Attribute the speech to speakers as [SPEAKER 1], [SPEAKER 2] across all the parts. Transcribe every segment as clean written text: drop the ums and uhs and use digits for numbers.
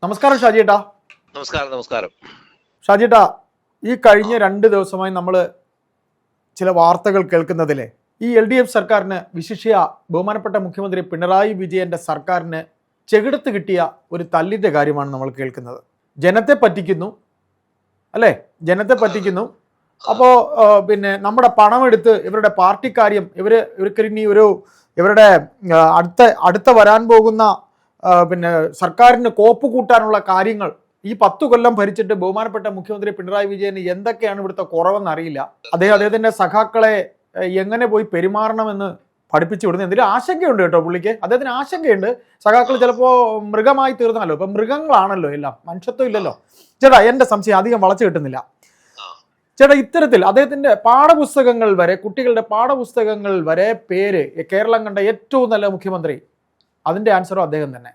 [SPEAKER 1] നമസ്കാരം ഷാജിയേട്ടാ.
[SPEAKER 2] നമസ്കാരം. നമസ്കാരം
[SPEAKER 1] ഷാജിയേട്ടാ, ഈ കഴിഞ്ഞ 2 ദിവസമായി നമ്മൾ ചില വാർത്തകൾ കേൾക്കുന്നതിലെ ഈ LDF സർക്കാരിന്, വിശിഷ്യ ബഹുമാനപ്പെട്ട മുഖ്യമന്ത്രി പിണറായി വിജയന്റെ സർക്കാരിന് ചെകിടത്ത് കിട്ടിയ ഒരു തല്ലിന്റെ കാര്യമാണ് നമ്മൾ കേൾക്കുന്നത്. ജനത്തെ പറ്റിക്കുന്നു, അല്ലേ? ജനത്തെ പറ്റിക്കുന്നു. അപ്പോൾ പിന്നെ നമ്മുടെ പണമെടുത്ത് ഇവരുടെ പാർട്ടി കാര്യം, ഇവർക്ക് ഇനി ഇവരുടെ അടുത്ത വരാൻ പോകുന്ന പിന്നെ സർക്കാരിന് കോപ്പ് കൂട്ടാനുള്ള കാര്യങ്ങൾ ഈ 10 കൊല്ലം ഭരിച്ചിട്ട് ബഹുമാനപ്പെട്ട മുഖ്യമന്ത്രി പിണറായി വിജയന് എന്തൊക്കെയാണ് ഇവിടുത്തെ കുറവെന്ന് അറിയില്ല. അദ്ദേഹത്തിന്റെ സഖാക്കളെ എങ്ങനെ പോയി പെരുമാറണമെന്ന് പഠിപ്പിച്ചു വിടുന്നു. എന്തെങ്കിലും ആശങ്കയുണ്ട് കേട്ടോ പുള്ളിക്ക്. അദ്ദേഹത്തിന് ആശങ്കയുണ്ട്. സഖാക്കൾ ചിലപ്പോൾ മൃഗമായി തീർന്നാലോ. ഇപ്പം മൃഗങ്ങളാണല്ലോ എല്ലാം, മനുഷ്യത്വം ഇല്ലല്ലോ. ചേട്ടാ, എൻ്റെ സംശയം അധികം വളച്ചു കിട്ടുന്നില്ല. ചേട്ടാ, ഇത്തരത്തിൽ അദ്ദേഹത്തിന്റെ പാഠപുസ്തകങ്ങൾ വരെ, കുട്ടികളുടെ പാഠപുസ്തകങ്ങൾ വരെ പേര് കേരളം കണ്ട ഏറ്റവും നല്ല മുഖ്യമന്ത്രി, അതിൻ്റെ ആൻസറും അദ്ദേഹം തന്നെ.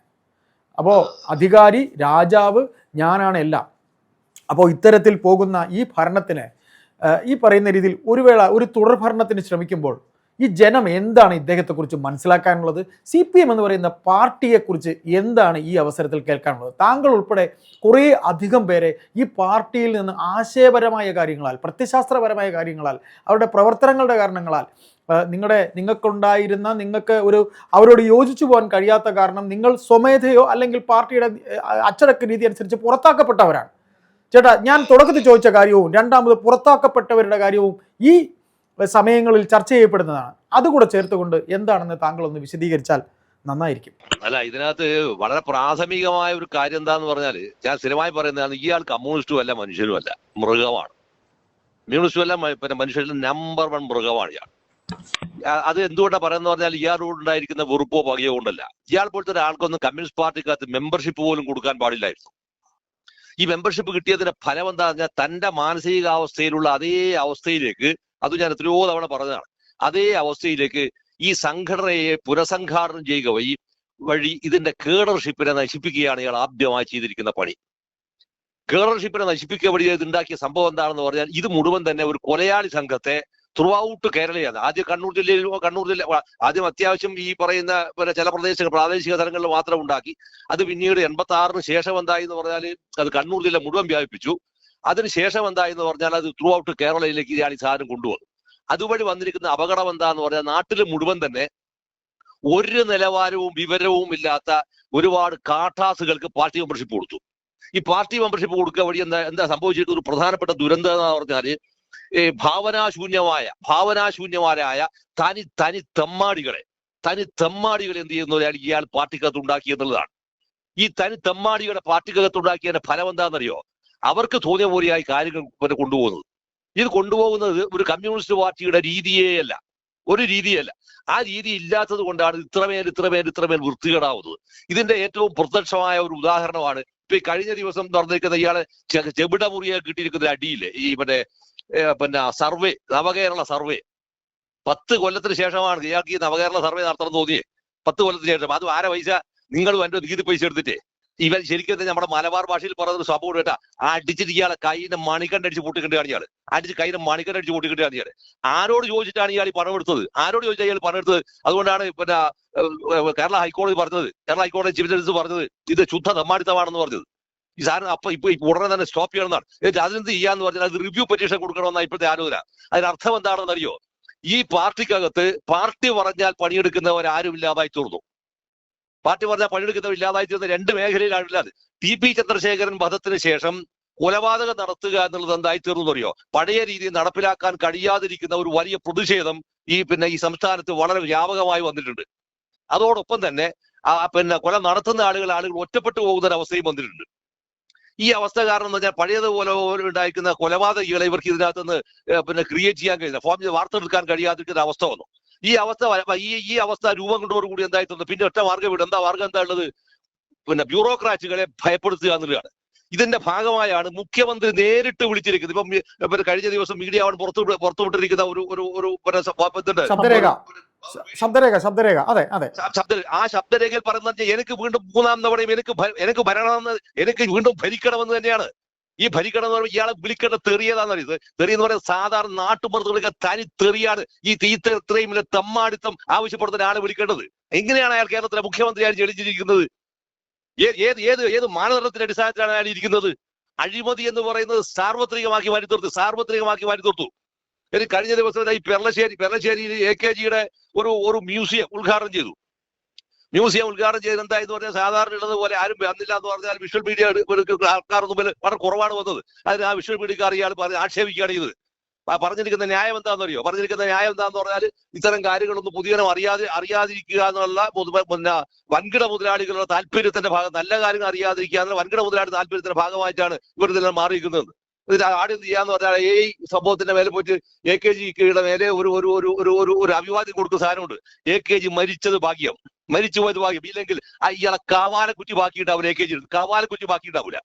[SPEAKER 1] അപ്പോൾ അധികാരി, രാജാവ്, ഞാനാണ് എല്ലാം. അപ്പോൾ ഇത്തരത്തിൽ പോകുന്ന ഈ ഭരണത്തിന്, ഈ പറയുന്ന രീതിയിൽ ഒരു തുടർ ഭരണത്തിന് ശ്രമിക്കുമ്പോൾ ഈ ജനം എന്താണ് ഇദ്ദേഹത്തെക്കുറിച്ച് മനസ്സിലാക്കാനുള്ളത്? CPM എന്ന് പറയുന്ന പാർട്ടിയെക്കുറിച്ച് എന്താണ് ഈ അവസരത്തിൽ കേൾക്കാനുള്ളത്? താങ്കൾ ഉൾപ്പെടെ കുറേ അധികം പേരെ ഈ പാർട്ടിയിൽ നിന്ന് ആശയപരമായ കാര്യങ്ങളാൽ, പ്രത്യശാസ്ത്രപരമായ കാര്യങ്ങളാൽ, അവരുടെ പ്രവർത്തനങ്ങളുടെ കാരണങ്ങളാൽ, നിങ്ങൾക്ക് അവരോട് യോജിച്ചു പോകാൻ കഴിയാത്ത കാരണം നിങ്ങൾ സ്വമേധയോ അല്ലെങ്കിൽ പാർട്ടിയുടെ അച്ചടക്ക രീതി അനുസരിച്ച് പുറത്താക്കപ്പെട്ടവരാണ്. ചേട്ടാ, ഞാൻ തുടക്കത്തിൽ ചോദിച്ച കാര്യവും രണ്ടാമത് പുറത്താക്കപ്പെട്ടവരുടെ കാര്യവും ഈ സമയങ്ങളിൽ ചർച്ച ചെയ്യപ്പെടുന്നതാണ്. അതുകൂടെ ചേർത്തുകൊണ്ട് എന്താണെന്ന് താങ്കൾ ഒന്ന് വിശദീകരിച്ചാൽ നന്നായിരിക്കും.
[SPEAKER 2] അല്ല, ഇതിനകത്ത് വളരെ പ്രാഥമികമായ ഒരു കാര്യം എന്താന്ന് പറഞ്ഞാൽ, ഞാൻ സ്ഥിരമായി പറയുന്നതാണ്, ഇയാൾ കമ്മ്യൂണിസ്റ്റും അല്ല, മനുഷ്യരും അല്ല, മൃഗമാണ്. കമ്മ്യൂണിസ്റ്റും അല്ല, പിന്നെ മനുഷ്യരിൽ നമ്പർ 1 മൃഗമാണ് ഇയാൾ. അത് എന്തുകൊണ്ടാണ് പറയുന്നത് പറഞ്ഞാൽ, ഇയാളോട് ഉണ്ടായിരിക്കുന്ന വെറുപ്പോ പകയോ കൊണ്ടല്ല. ഇയാൾ പോലത്തെ ഒരാൾക്കൊന്നും കമ്മ്യൂണിസ്റ്റ് പാർട്ടിക്കകത്ത് മെമ്പർഷിപ്പ് പോലും കൊടുക്കാൻ പാടില്ലായിരുന്നു. ഈ മെമ്പർഷിപ്പ് കിട്ടിയതിന്റെ ഫലം എന്താ പറഞ്ഞാൽ, തന്റെ മാനസികാവസ്ഥയിലുള്ള അതേ അവസ്ഥയിലേക്ക്, അത് ഞാൻ എത്രയോ തവണ പറഞ്ഞതാണ്, അതേ അവസ്ഥയിലേക്ക് ഈ സംഘടനയെ പുനഃസംഘാടനം ചെയ്യുക വഴി ഇതിന്റെ കേഡർഷിപ്പിനെ നശിപ്പിക്കുകയാണ് ഇയാൾ ആദ്യമായി ചെയ്തിരിക്കുന്ന പണി. കേഡർഷിപ്പിനെ നശിപ്പിക്കുക വഴി ഉണ്ടാക്കിയ സംഭവം എന്താണെന്ന് പറഞ്ഞാൽ, ഇത് മുഴുവൻ തന്നെ ഒരു കൊലയാളി സംഘത്തെ ത്രൂ ഔട്ട് കേരളയാണ്. ആദ്യം കണ്ണൂർ ജില്ല ആദ്യം അത്യാവശ്യം ഈ പറയുന്ന ചില പ്രദേശങ്ങൾ, പ്രാദേശിക തലങ്ങളിൽ മാത്രം ഉണ്ടാക്കി. അത് പിന്നീട് 86-ന് ശേഷം എന്തായി എന്ന് പറഞ്ഞാൽ അത് കണ്ണൂർ ജില്ല മുഴുവൻ വ്യാപിപ്പിച്ചു. അതിനുശേഷം എന്തായി എന്ന് പറഞ്ഞാൽ അത് ത്രൂ ഔട്ട് കേരളയിലേക്ക് ഇയാൾ ഈ സാധനം കൊണ്ടുവന്നു. അതുവഴി വന്നിരിക്കുന്ന അപകടം എന്താന്ന് പറഞ്ഞാൽ, നാട്ടിൽ മുഴുവൻ തന്നെ ഒരു നിലവാരവും വിവരവും ഇല്ലാത്ത ഒരുപാട് കാട്ടാസുകൾക്ക് പാർട്ടി മെമ്പർഷിപ്പ് കൊടുത്തു. ഈ പാർട്ടി മെമ്പർഷിപ്പ് കൊടുക്കുക വഴി എന്താ സംഭവിച്ചിരിക്കുന്ന ഒരു പ്രധാനപ്പെട്ട ദുരന്തം എന്ന് പറഞ്ഞാല്, ഭാവനാശൂന്യമാരായ തനി തെമ്മാടികളെ എന്ത് ചെയ്യുന്ന ഇയാൾ പാർട്ടിക്കകത്ത് ഉണ്ടാക്കി എന്നുള്ളതാണ്. ഈ തനി തെമ്മാടികളെ പാർട്ടിക്കകത്ത് ഉണ്ടാക്കിയതിന്റെ ഫലം എന്താണെന്നറിയോ? അവർക്ക് തോന്നിയ പോലെയായി കാര്യങ്ങൾ കൊണ്ടുപോകുന്നത്. ഇത് കൊണ്ടുപോകുന്നത് ഒരു കമ്മ്യൂണിസ്റ്റ് പാർട്ടിയുടെ ഒരു രീതിയല്ല. ആ രീതി ഇല്ലാത്തത് കൊണ്ടാണ് ഇത്രമേൽ വൃത്തികേടാവുന്നത്. ഇതിന്റെ ഏറ്റവും പ്രത്യക്ഷമായ ഒരു ഉദാഹരണമാണ് ഇപ്പൊ ഈ കഴിഞ്ഞ ദിവസം നടന്നിരിക്കുന്ന ഇയാളെ ചെവിട മുറിയെ കിട്ടിയിരിക്കുന്ന അടിയില്ലേ, ഈ പിന്നെ സർവേ, നവകേരള സർവേ. 10 കൊല്ലത്തിന് ശേഷമാണ് ഇയാൾക്ക് ഈ നവകേരള സർവേ നടത്തണം തോന്നിയേ. 10 കൊല്ലത്തിന് ശേഷം. അതും ആരെ പൈസ? നിങ്ങളും എൻ്റെ നികുതി പൈസ എടുത്തിട്ടേ. ഇവൻ ശരിക്കും നമ്മുടെ മലബാർ ഭാഷയിൽ പറയുന്ന സംഭവം കേട്ടാ, അടിച്ചിട്ട് ഇയാളെ കൈയിന്റെ മണിക്കണ്ടടിച്ച് പൊട്ടിക്കിട്ടാണ് ഇയാൾ. കൈയിന്റെ മണിക്കണ്ടടിച്ച് പൊട്ടിക്കിട്ടാണ് ഇയാൾ. ആരോട് ചോദിച്ചിട്ടാണ് ഇയാൾ ഈ പണം എടുത്തത്? ആരോട് ചോദിച്ചാൽ ഇയാൾ പണം എടുത്തത്? അതുകൊണ്ടാണ് പിന്നെ കേരള ഹൈക്കോടതി ചീഫ് ജസ്റ്റിസ് പറഞ്ഞത് ഇത് ശുദ്ധ തെമ്മാടിത്തമാണെന്ന് പറഞ്ഞത്. ഈ സാധനം ഇപ്പൊ ഉടനെ തന്നെ സ്റ്റോപ്പ് ചെയ്യണമെന്നാണ്. അതിനെന്ത് ചെയ്യാന്ന് പറഞ്ഞാൽ അത് റിവ്യൂ പെറ്റീഷൻ കൊടുക്കണമെന്നാണ് ഇപ്പോഴത്തെ ആലോചന. അതിനർത്ഥം എന്താണെന്ന് അറിയോ? ഈ പാർട്ടിക്കകത്ത് പാർട്ടി പറഞ്ഞാൽ പണിയെടുക്കുന്നവരാരും ഇല്ലാതായി തീർന്നു. പാർട്ടി പറഞ്ഞാൽ പണിയെടുക്കുന്നവർ ഇല്ലാതായി തീർന്ന 2 മേഖലയിലാണില്ലാതെ. TP ചന്ദ്രശേഖരൻ വധത്തിന് ശേഷം കൊലപാതകം നടത്തുക എന്നുള്ളത് എന്തായി തീർന്നു അറിയോ? പഴയ രീതിയിൽ നടപ്പിലാക്കാൻ കഴിയാതിരിക്കുന്ന ഒരു വലിയ പ്രതിഷേധം ഈ സംസ്ഥാനത്ത് വളരെ വ്യാപകമായി വന്നിട്ടുണ്ട്. അതോടൊപ്പം തന്നെ കൊല നടത്തുന്ന ആളുകൾ ഒറ്റപ്പെട്ടു പോകുന്ന ഒരു അവസ്ഥയും വന്നിട്ടുണ്ട്. ഈ അവസ്ഥ കാരണം എന്ന് വെച്ചാൽ പഴയതുപോലെ ഉണ്ടായിരിക്കുന്ന കൊലപാതകികളെ ഇവർക്ക് ഇതിനകത്തുനിന്ന് ക്രിയേറ്റ് ചെയ്യാൻ കഴിയില്ല, വാർത്തെടുക്കാൻ കഴിയാതിട്ടൊരു അവസ്ഥ വന്നു. ഈ അവസ്ഥ രൂപം കൊണ്ടോടുകൂടി എന്തായി തോന്നുന്നു, പിന്നെ ഒറ്റ മാർഗ്ഗം എന്താ ഉള്ളത്? ബ്യൂറോക്രാറ്റുകളെ ഭയപ്പെടുത്തുക എന്നുള്ളതാണ്. ഇതിന്റെ ഭാഗമായാണ് മുഖ്യമന്ത്രി നേരിട്ട് വിളിച്ചിരിക്കുന്നത്. ഇപ്പം കഴിഞ്ഞ ദിവസം മീഡിയ പുറത്തുവിട്ടിരിക്കുന്ന ആ ശബ്ദരേഖയിൽ പറയുന്നത് എനിക്ക് വീണ്ടും 3-ാം തവണയും എനിക്ക് വീണ്ടും ഭരിക്കണമെന്ന് തന്നെയാണ്. ഈ ഭരിക്കണം എന്ന് പറയുമ്പോൾ ഇയാളെ വിളിക്കേണ്ട തെറിയതാണെന്നറിയത്. തെറി എന്ന് പറയുന്നത് സാധാരണ നാട്ടുമൃത്തുകളൊക്കെ തനി തെറിയാണ്. ഇത്രയും വലിയ തെമ്മാടിത്തം ആവശ്യപ്പെടുന്ന ഒരാളെ വിളിക്കേണ്ടത്. എങ്ങനെയാണ് അയാൾ കേരളത്തിലെ മുഖ്യമന്ത്രിയായി ജനിച്ചിരിക്കുന്നത്? ഏത് മാനദണ്ഡത്തിന്റെ അടിസ്ഥാനത്തിലാണ് അയാൾ ഇരിക്കുന്നത്? അഴിമതി എന്ന് പറയുന്നത് സാർവത്രികമാക്കി മാറ്റി തീർത്തു. എനിക്ക് കഴിഞ്ഞ ദിവസം ഈ പെർളശ്ശേരിയിൽ AKGയുടെ ഒരു മ്യൂസിയം ഉദ്ഘാടനം ചെയ്തു. എന്തായെന്ന് പറഞ്ഞാൽ സാധാരണ ഉള്ളത് പോലെ ആരും വന്നില്ല എന്ന് പറഞ്ഞാൽ വിഷ്വൽ മീഡിയ ആൾക്കാരൊന്നും വളരെ കുറവാണ് വന്നത്. അതിന് ആ വിഷ്വൽ മീഡിയക്കാർ ഇയാൾ ആക്ഷേപിക്കുകയാണ് ചെയ്തത്. പറഞ്ഞിരിക്കുന്ന ന്യായം എന്താണെന്നറിയോ? എന്താന്ന് പറഞ്ഞാൽ ഇത്തരം കാര്യങ്ങളൊന്നും പൊതുജനം അറിയാതിരിക്കുക എന്നുള്ള വൻകിട മുതലാളികളുടെ താല്പര്യത്തിന്റെ ഭാഗം, നല്ല കാര്യങ്ങൾ അറിയാതിരിക്കുക എന്നുള്ള വൻകിട മുതലാളിയുടെ താല്പര്യത്തിന്റെ ഭാഗമായിട്ടാണ് ഇവർ ഇതെല്ലാം മാറിയിരിക്കുന്നത്. ഇതിന് ആദ്യം ചെയ്യാന്ന് പറഞ്ഞാൽ ഈ സംഭവത്തിന്റെ മേലെ പോയിട്ട് AKGയുടെ മേലെ ഒരു അഭിവാദ്യം കൊടുക്കുന്ന സാധനമുണ്ട്. AKG മരിച്ചത് ഭാഗ്യം, മരിച്ചു പോയത് ഭാഗ്യം. ഇല്ലെങ്കിൽ ഇയാളെ കാവാലക്കുറ്റി ബാക്കിയിട്ടാവില്ല. AKG കാവാലക്കുറ്റി ബാക്കിയിട്ടാവില്ല.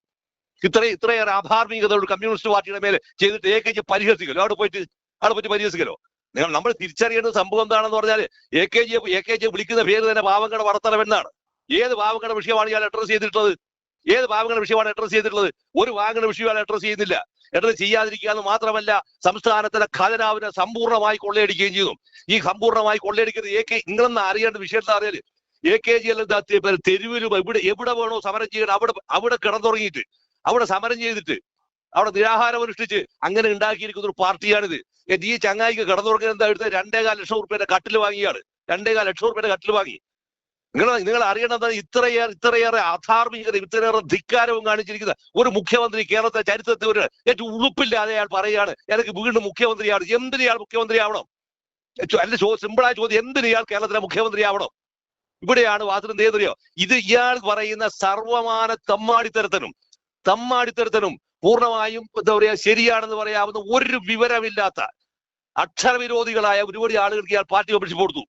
[SPEAKER 2] ഇത്രയേറെ അധാർമികത ഒരു കമ്മ്യൂണിസ്റ്റ് പാർട്ടിയുടെ മേലെ ചെയ്തിട്ട് AKG പരിഹസിക്കലോ? അവിടെ പോയിട്ട് പരിഹസിക്കലോ? നമ്മൾ തിരിച്ചറിയേണ്ട സംഭവം എന്താണെന്ന് പറഞ്ഞാൽ AKG വിളിക്കുന്ന പേര് തന്നെ പാവങ്ങളുടെ വർത്തനം എന്നാണ്. ഏത് പാവങ്ങളുടെ വിഷയമാണ് ഇയാൾ അഡ്രസ് ചെയ്തിട്ടുള്ളത്? ഒരു പാവങ്ങളുടെ വിഷയമാണ് അഡ്രസ് ചെയ്യുന്നില്ല. അഡ്രസ് ചെയ്യാതിരിക്കുക എന്ന് മാത്രമല്ല, സംസ്ഥാനത്തിന്റെ ഖജനാവിനെ സമ്പൂർണ്ണമായി കൊള്ളയടിക്കുകയും ചെയ്തു. ഈ സമ്പൂർണ്ണമായി കൊള്ളയടിക്കുന്നത് നിങ്ങളെന്ന് അറിയേണ്ട വിഷയം എന്താ അറിയാല്? AKG തെരുവിലും എവിടെ വേണോ സമരം ചെയ്യണം അവിടെ കിടന്നുറങ്ങിയിട്ട്, അവിടെ സമരം ചെയ്തിട്ട്, അവിടെ നിരാഹാരം അനുഷ്ഠിച്ച് അങ്ങനെ ഉണ്ടാക്കിയിരിക്കുന്ന ഒരു പാർട്ടിയാണിത്. ഈ ചങ്ങായിക്ക് കിടന്നുറങ്ങുന്നത് എന്താ എടുത്ത് 2.25 ലക്ഷം റുപ്യയുടെ കട്ടിൽ വാങ്ങിയാണ്. 2.25 ലക്ഷം റുപ്യയുടെ കട്ടിൽ വാങ്ങി. നിങ്ങൾ അറിയേണ്ടത് ഇത്രയേറെ അധാർമികതയും ഇത്രയേറെ ധിക്കാരവും കാണിച്ചിരിക്കുന്ന ഒരു മുഖ്യമന്ത്രി കേരളത്തെ ചരിത്രത്തിൽ ഏറ്റവും ഉളുപ്പില്ലാതെ അയാൾ പറയുകയാണ് എനിക്ക് വീണ്ടും മുഖ്യമന്ത്രിയാണ്. എന്തിന് ഇയാൾ മുഖ്യമന്ത്രിയാവണം? സിമ്പിളായ ചോദ്യം, എന്തിന് ഇയാൾ കേരളത്തിലെ മുഖ്യമന്ത്രിയാവണം? ഇവിടെയാണ് വാദം എന്തറിയോ? ഇത് ഇയാൾ പറയുന്ന സർവമാന തമ്മാടിത്തരത്തിനും പൂർണ്ണമായും എന്താ പറയാ ശരിയാണെന്ന് പറയാവുന്ന ഒരു വിവരമില്ലാത്ത അക്ഷരവിരോധികളായ ഒരുപാട് ആളുകൾക്ക് ഇയാൾ പാർട്ടി മെമ്പർഷിപ്പ് കൊടുത്തു.